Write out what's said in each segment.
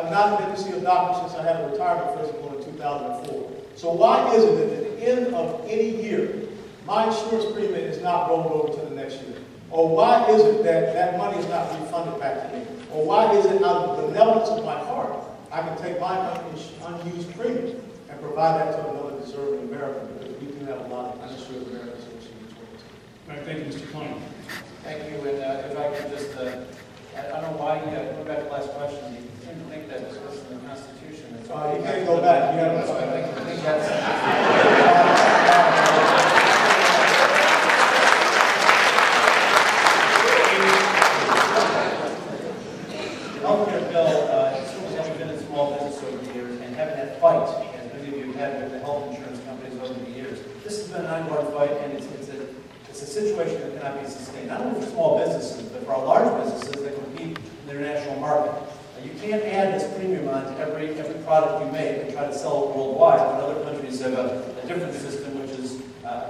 I've not been to see a doctor since I had a retirement physical in 2004. So why is it that at the end of any year, my insurance premium is not rolled over to the next year? Or why is it that that money is not refunded back to me? Or why is it out of the benevolence of my heart, I can take my unused premium and provide that to another deserving American, because we do have a lot of uninsured Americans in the 22. All right, thank you, Mr. Klein. Thank you, and if I could just, I don't know why, going back to the last question, you seem to think that this was in the Constitution. You can't go back. You have to I think that's... The healthcare bill, certainly having been in small business over the years and having that fight, as many of you have had with the health insurance companies over the years, this has been an ongoing fight, and it's a situation that cannot be sustained, not only for small businesses, but for our large businesses that compete in the international market. You can't add this premium on to every product you make and try to sell it worldwide, when other countries have a different system, which is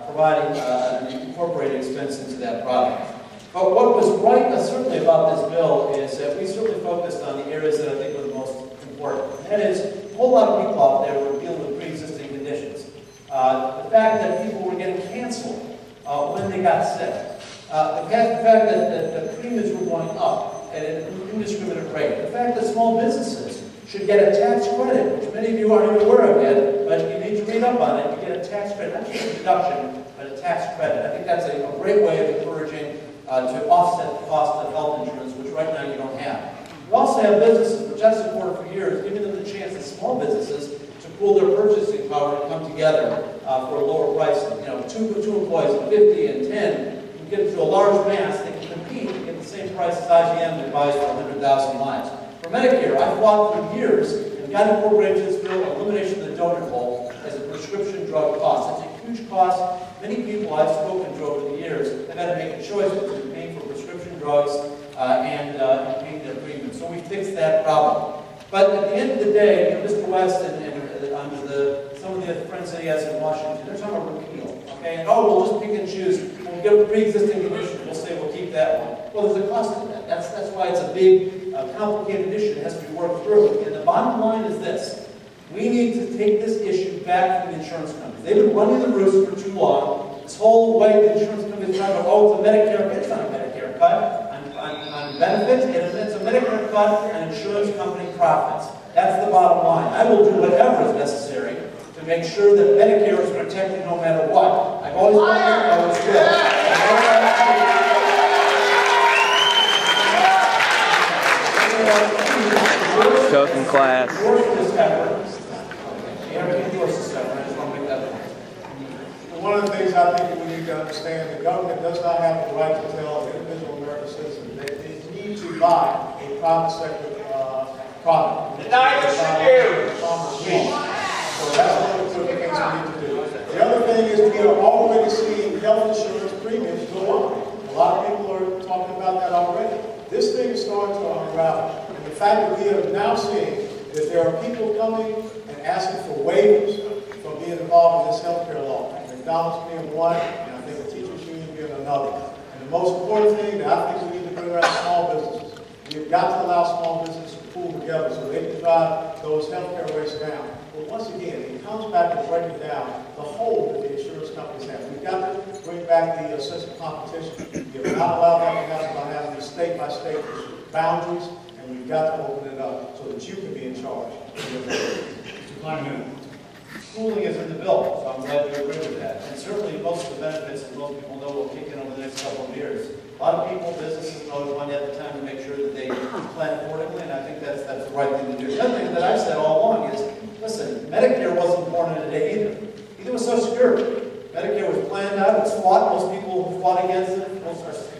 providing an incorporated expense into that product. But what was right, certainly, about this bill is that we certainly focused on the areas that I think were the most important. And that is, a whole lot of people out there were dealing with pre-existing conditions. The fact that people were getting canceled when they got sick. The fact that the premiums were going up at an indiscriminate rate. The fact that small businesses should get a tax credit, which many of you aren't even aware of yet, but you need to read up on it. You get a tax credit, not just a deduction, but a tax credit. I think that's a great way of encouraging to offset the cost of health insurance, which right now you don't have. We also have businesses, which I've supported for years, giving them the chance as small businesses to pool their purchasing power and come together for a lower price. You know, two employees at 50 and 10, you can get it to a large mass, they can compete and get the same price as IBM that buys for 100,000 lives. For Medicare, I fought for years and got incorporated into this bill, elimination of the donut hole as a prescription drug cost. It's a huge cost. Many people I've spoken to over the years have had to make a choice between paying for prescription drugs and paying their premiums. So we fixed that problem. But at the end of the day, you know, Mr. West and some of the friends that he has in Washington, they're talking about repeal. Okay? And we'll just pick and choose. We'll get a pre-existing condition. We'll say we'll keep that one. Well, there's a cost to that. That's why it's a big, complicated issue that has to be worked through. And the bottom line is this. We need to take this issue back from the insurance companies. They've been running the roost for too long. This whole way the insurance companies try to go, it's a Medicare, it's not a Medicare cut on benefits, it's a Medicare cut on insurance company profits. That's the bottom line. I will do whatever is necessary to make sure that Medicare is protected no matter what. I've always done it, I always will. Choking class. One of the things I think that we need to understand, the government does not have the right to tell an individual American citizen that they need to buy a private sector product. Neither should you. So that's one of the things we need to do. The other thing is we are already seeing health insurance premiums go up. A lot of people are talking about that already. This thing is starting to unravel. And the fact that we are now seeing that there are people coming and asking for waivers from being involved in this healthcare law. McDonald's being one, and I think the teachers union being another. And the most important thing that I think we need to bring around small businesses, we've got to allow small businesses to pool together so they can drive those healthcare rates down. But once again, it comes back to breaking down the hole that the insurance companies have. We've got to bring back the sense of competition. We have not allowed that to happen by having these state-by-state boundaries, and we've got to open it up so that you can be in charge. Mr. Klein, Schooling is in the bill, so I'm glad you agree with that. And certainly most of the benefits that most people know will kick in over the next couple of years. A lot of people, businesses, and others want to have the time to make sure that they plan accordingly, and I think that's the right thing to do. The other thing that I've said all along is, listen, Medicare wasn't born in a day either. Neither was Social Security. Medicare was planned out, it was fought. Most people who fought against it are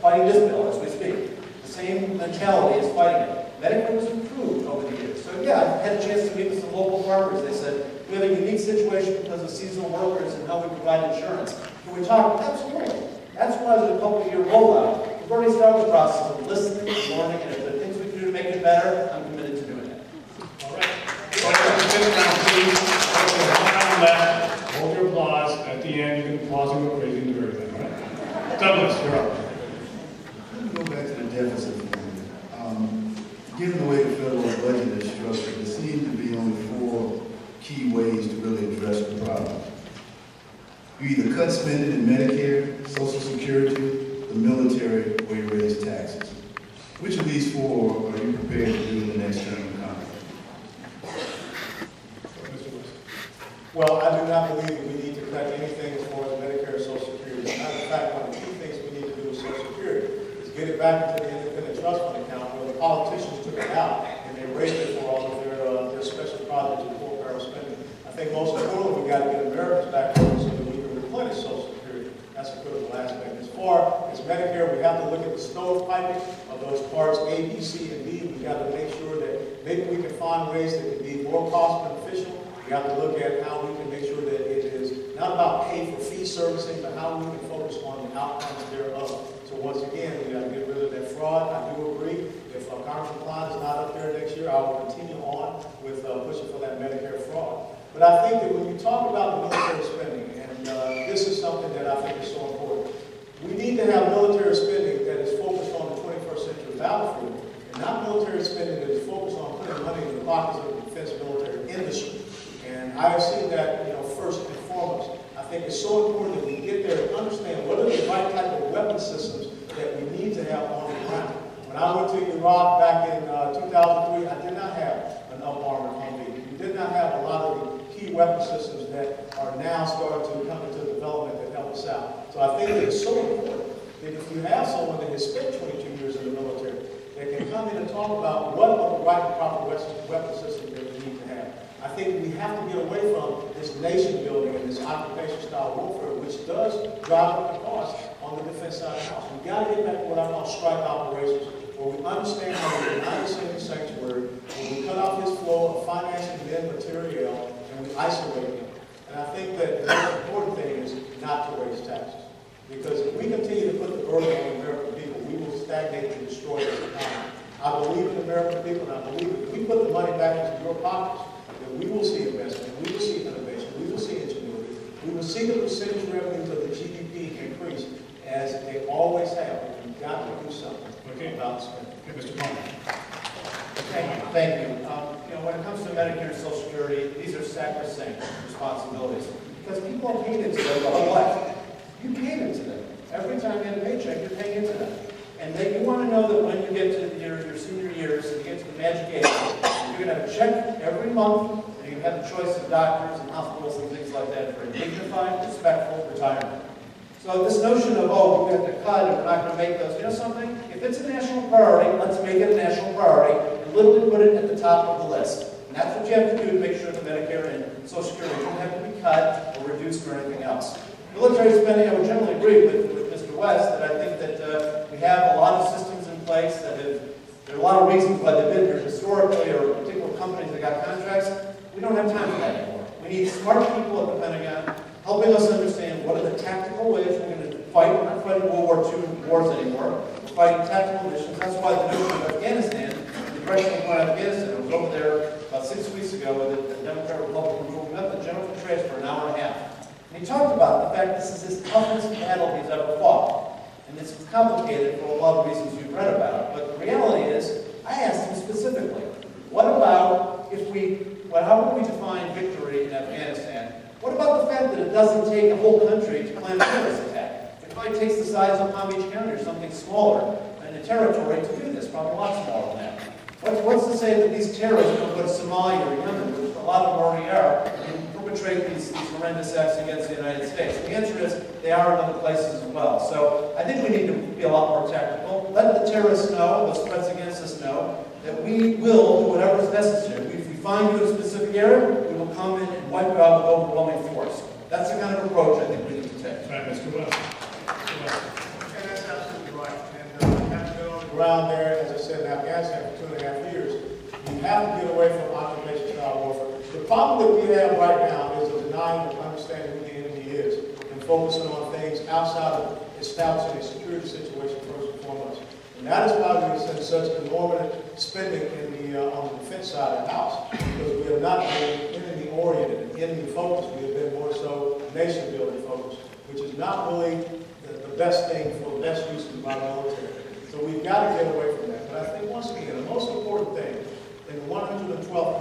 fighting this bill as we speak. The same mentality is fighting it. Medicare was improved over the years. So yeah, I had a chance to meet with some local farmers. They said, we have a unique situation because of seasonal workers and how we provide insurance. Can we talk? Absolutely. That's why there's a couple-year rollout. We've already started the process of listening, learning, and if there are things we can do to make it better, I'm committed to doing it. all right. Please, hold your applause. At the end, you can pause and go crazy and do everything, right? Douglas, you're up. Let me go back to the deficit. Given the way the federal budget is structured, the you cut spending in Medicare, Social Security, the military, or you raise taxes? Which of these four are you prepared to do in the next term of Congress? Well, I do not believe that we need to cut anything as far as Medicare or Social Security. As a matter of fact, one of the key things we need to do with Social Security is get it back into the independent trust fund account where the politicians took it out and they raised it for all of their special projects and poor parent spending. I think most importantly, we got to get Americans back home so that we can replenish Social Security. That's a critical aspect. As far as Medicare, we have to look at the stovepiping of those parts A, B, C, and D. We got to make sure that maybe we can find ways that can be more cost beneficial. We have to look at how we can make sure that it is not about pay for fee servicing, but how we can focus on the outcomes thereof. So once again, we got to get rid of that fraud. I do agree. If Congressman Klein is not up there next year, I will continue on with pushing for that Medicare fraud. But I think that when you talk about the military spending, and this is something that I think is so important, we need to have military spending that is focused on the 21st century battlefield, and not military spending that is focused on putting money in the pockets of the defense military industry. And I have seen that, first and foremost. I think it's so important that we get there and understand what are the right type of weapon systems that we need to have on the ground. When I went to Iraq back in 2003, I did not have an up-armored Humvee. We did not have a lot of the key weapon systems that are now starting to come into development that help us out. So I think that it's so important that if you have someone that has spent 22 years in the military, that can come in and talk about what are the right and proper weapon systems that we need to have. I think we have to get away from this nation building and this occupation style warfare, which does drive up the cost on the defense side of the house. We've got to get back to what I call strike operations, where we understand how we deny the same sanctuary, where we cut off his flow of financing men, material, and we isolate him. And I think that the most important thing is not to raise taxes. Because if we continue to put the burden on the American people, we will stagnate and destroy this economy. I believe in the American people, and I believe if we put the money back into your pockets, then we will see investment, we will see innovation, we will see ingenuity, we will see the percentage revenues of the GDP increase as they always have. We've got to do something about spending. Okay, Mr. Palmer. Thank you. When it comes to Medicare and Social Security, these are sacrosanct responsibilities because people are paying into them the whole life. You pay into them. Every time you get a paycheck, you're paying into them. And you want to know that when you get to your senior years and you get to the magic age, you're going to have a check every month, and you have the choice of doctors and hospitals and things like that for a dignified, respectful retirement. So this notion of, we have to cut and we're not going to make those, you know something? If it's a national priority, let's make it a national priority and literally put it at the top of the list. And that's what you have to do to make sure that Medicare and Social Security don't have to be cut or reduced or anything else. Military spending, I would generally agree with Mr. West that I think that we have a lot of systems in place that there are a lot of reasons why they've been here historically or particular companies that got contracts. We don't have time for that anymore. We need smart people at the Pentagon helping us understand what are the tactical ways we're going to fight. We're not fighting World War II wars anymore. We're fighting tactical missions. That's why the notion of Afghanistan, the direction of Afghanistan, I was over there about 6 weeks ago with the Democrat Republican group. We met the General Petraeus for an hour and a half. And he talked about the fact this is his toughest battle he's ever fought. And it's complicated for a lot of reasons you've read about. But the reality is, I asked him specifically, what about how would we define victory in Afghanistan? What about the fact that it doesn't take a whole country to plan a terrorist attack? It probably takes the size of Palm Beach County or something smaller in a territory to do this, probably a lot smaller than that. What's to say that these terrorists don't go to Somalia or Yemen, which a lot of them already are, and perpetrate these horrendous acts against the United States? The answer is they are in other places as well. So I think we need to be a lot more tactical. Let the terrorists know, those threats against us know, that we will do whatever is necessary. If we find you in a specific area, we will come in and wipe you out with overwhelming force. That's the kind of approach I think we need to take. Right, Mr. West. And that's absolutely right. And I've been on the ground there, as I said, in Afghanistan for 2.5 years. You have to get away from occupation-style warfare. The problem that we have right now is the denying of understanding who the enemy is and focusing on things outside of establishing a security situation first and foremost. And that is why we've seen such enormous spending on the defense side of the house, because we have not been enemy-oriented and enemy-focused. We have been more so nation-building focused, which is not really the best thing for the best use of our military. So we've got to get away from that. But I think, once again, the most important thing in the 112th